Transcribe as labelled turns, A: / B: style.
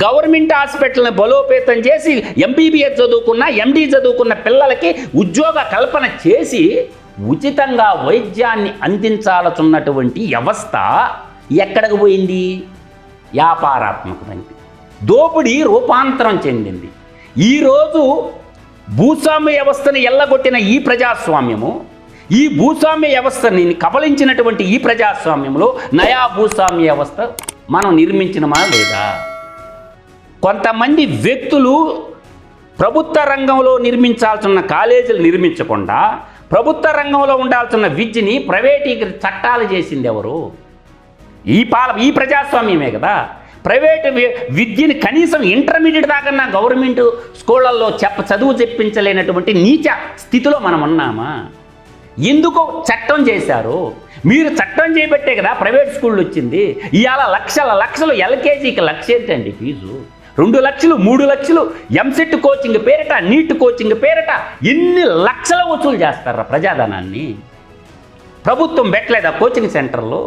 A: Government హాస్పిటల్ని బలోపేతం చేసి ఎంబీబీఎస్ చదువుకున్న ఎండీ చదువుకున్న పిల్లలకి ఉద్యోగ కల్పన చేసి ఉచితంగా వైద్యాన్ని అందించాల్సినటువంటి వ్యవస్థ ఎక్కడికి పోయింది? వ్యాపారాత్మకమైంది, దోపిడీ రూపాంతరం చెందింది. ఈరోజు భూస్వామ్య వ్యవస్థను ఎల్లగొట్టిన ఈ ప్రజాస్వామ్యము, ఈ భూస్వామ్య వ్యవస్థని కబలించినటువంటి ఈ ప్రజాస్వామ్యంలో నయా భూస్వామ్య వ్యవస్థ మనం నిర్మించినమా లేదా? కొంతమంది వ్యక్తులు ప్రభుత్వ రంగంలో నిర్మించాల్సిన కాలేజీలు నిర్మించకుండా ప్రభుత్వ రంగంలో ఉండాల్సిన విద్యని ప్రైవేటీకరణ చట్టాలు చేసింది ఎవరు? ఈ ప్రజాస్వామ్యమే కదా. ప్రైవేటు విద్యని కనీసం ఇంటర్మీడియట్ దాకా గవర్నమెంట్ స్కూళ్ళల్లో చదువు చెప్పించలేనటువంటి నీచ స్థితిలో మనం ఉన్నామా? ఎందుకు చట్టం చేశారు? మీరు చట్టం చేయబట్టే కదా ప్రైవేట్ స్కూళ్ళు వచ్చింది. ఇవాళ లక్షలు ఎల్కేజీకి లక్ష ఏంటండి ఫీజు? 2 లక్షలు 3 లక్షలు ఎంసెట్ కోచింగ్ పేరిట, నీట్ కోచింగ్ పేరిట ఎన్ని లక్షల వసూలు చేస్తారా ప్రజాధనాన్ని? ప్రభుత్వం పెట్టలేదా కోచింగ్ సెంటర్లో?